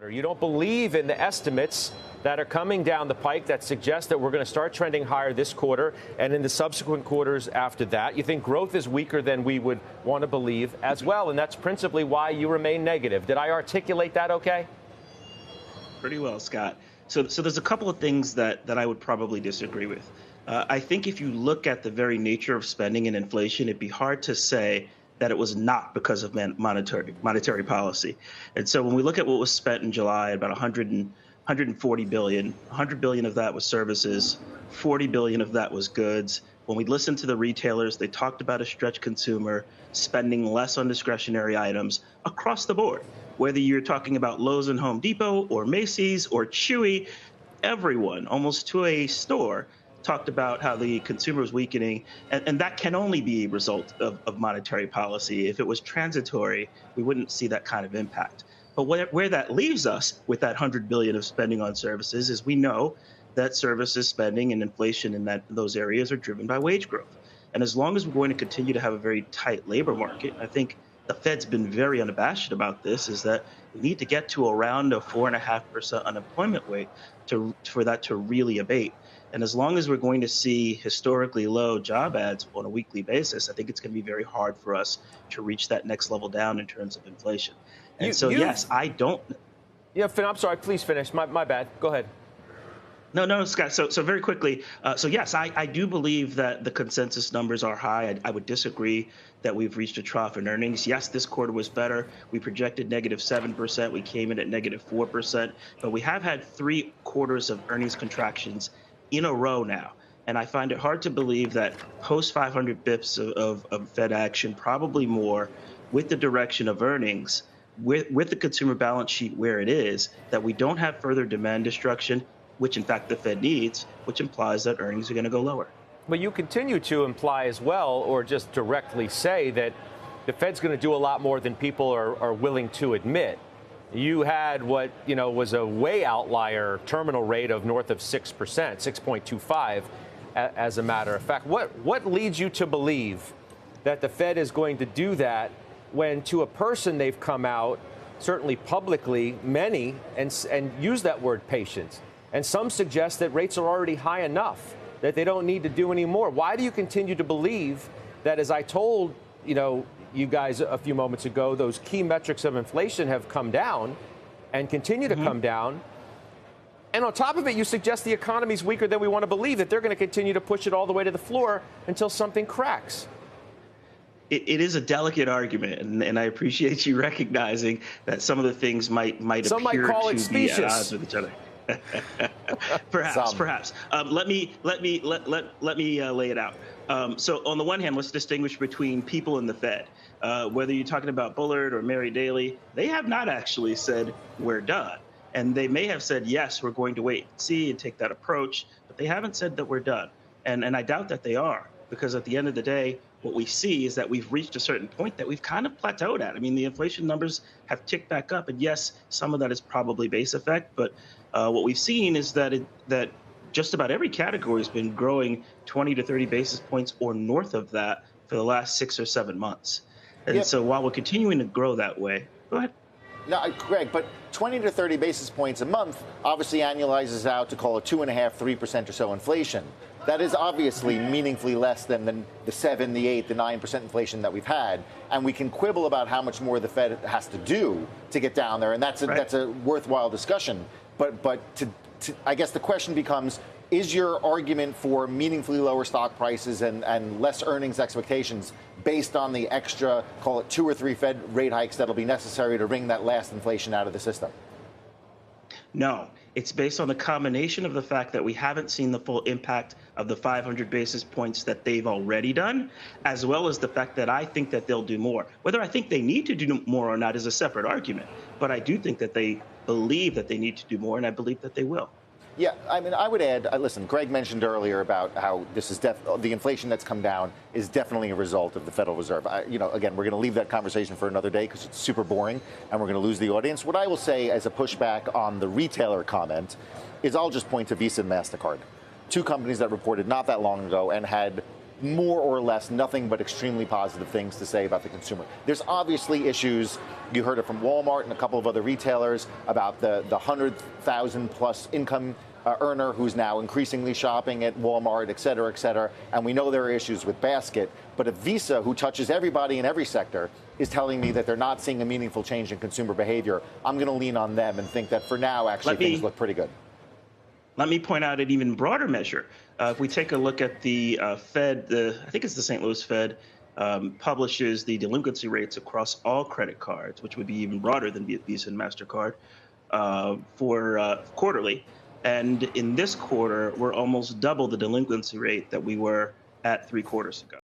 You don't believe in the estimates that are coming down the pike that suggest that we're going to start trending higher this quarter and in the subsequent quarters after that. You think growth is weaker than we would want to believe as well, and that's principally why you remain negative. Did I articulate that okay? Pretty well, Scott. So there's a couple of things that I would probably disagree with. I think if you look at the very nature of spending and inflation, it'd be hard to say that it was not because of monetary policy. And so when we look at what was spent in July, about 140 billion, 100 billion of that was services, 40 billion of that was goods. When we listened to the retailers, they talked about a stretched consumer spending less on discretionary items across the board. Whether you're talking about Lowe's and Home Depot or Macy's or Chewy, everyone, almost to a store, talked about how the consumer was weakening, and that can only be a result of monetary policy. If it was transitory, we wouldn't see that kind of impact. But where that leaves us with that 100 billion of spending on services is we know that services spending and inflation in those areas are driven by wage growth. And as long as we're going to continue to have a very tight labor market, I think the Fed's been very unabashed about this, is that we need to get to around a 4.5% unemployment rate for that to really abate. And as long as we're going to see historically low job ads on a weekly basis, I think it's going to be very hard for us to reach that next level down in terms of inflation. And yes, I don't. Yeah, Finn, I'm sorry. Please finish. My bad. Go ahead. No, Scott. So very quickly. So yes, I do believe that the consensus numbers are high. I would disagree that we've reached a trough in earnings. Yes, this quarter was better. We projected -7%. We came in at -4%. But we have had 3 quarters of earnings contractions in a row now. And I find it hard to believe that post 500 bips of Fed action, probably more, with the direction of earnings, with the consumer balance sheet where it is, that we don't have further demand destruction, which in fact the Fed needs, which implies that earnings are going to go lower. But you continue to imply as well, or just directly say, that the Fed's going to do a lot more than people are willing to admit. You had what, was a way outlier terminal rate of north of 6%, 6.25, as a matter of fact. What leads you to believe that the Fed is going to do that when, to a person, they've come out, certainly publicly, many, and use that word patience? And some suggest that rates are already high enough, that they don't need to do any more. Why do you continue to believe that, as I told, you guys a few moments ago, those key metrics of inflation have come down and continue to come down? And on top of it, you suggest the economy's weaker than we want to believe, that they're going to continue to push it all the way to the floor until something cracks. It is a delicate argument, and I appreciate you recognizing that some of the things might appear to be at odds with each other. Perhaps. Let me lay it out. So on the one hand, let's distinguish between people and the Fed. Whether you're talking about Bullard or Mary Daly, they have not actually said we're done. And they may have said, yes, we're going to wait and see and take that approach, but they haven't said that we're done. And I doubt that they are, because at the end of the day, what we see is that we've reached a certain point that we've kind of plateaued at. I mean, the inflation numbers have ticked back up, and yes, some of that is probably base effect, but what we've seen is that just about every category has been growing 20 to 30 basis points or north of that for the last 6 or 7 months. And so while we're continuing to grow that way, go ahead. No, Greg, but 20 to 30 basis points a month obviously annualizes out to call it 2.5%, 3% or so inflation. That is obviously meaningfully less than the 7, the 8, the 9% inflation that we've had. And we can quibble about how much more the Fed has to do to get down there. And that's a worthwhile discussion. But I guess the question becomes, is your argument for meaningfully lower stock prices and less earnings expectations based on the extra, call it 2 or 3 Fed rate hikes that'll be necessary to wring that last inflation out of the system? No, it's based on the combination of the fact that we haven't seen the full impact of the 500 basis points that they've already done, as well as the fact that I think that they'll do more. Whether I think they need to do more or not is a separate argument, but I do think that they believe that they need to do more, and I believe that they will. Yeah, I mean, I would add, listen, Greg mentioned earlier about how this is the inflation that's come down is definitely a result of the Federal Reserve. Again, we're going to leave that conversation for another day because it's super boring and we're going to lose the audience. What I will say as a pushback on the retailer comment is I'll just point to Visa and MasterCard, 2 companies that reported not that long ago and had more or less nothing but extremely positive things to say about the consumer. There's obviously issues. You heard it from Walmart and a couple of other retailers about the 100,000 plus income earner who's now increasingly shopping at Walmart, et cetera, and we know there are issues with Basket. But if Visa, who touches everybody in every sector, is telling me that they're not seeing a meaningful change in consumer behavior, I'm going to lean on them and think that for now, actually, things look pretty good. Let me point out an even broader measure. If we take a look at the Fed, I think it's the St. Louis Fed, publishes the delinquency rates across all credit cards, which would be even broader than Visa and MasterCard, for quarterly. And in this quarter, we're almost double the delinquency rate that we were at 3 quarters ago.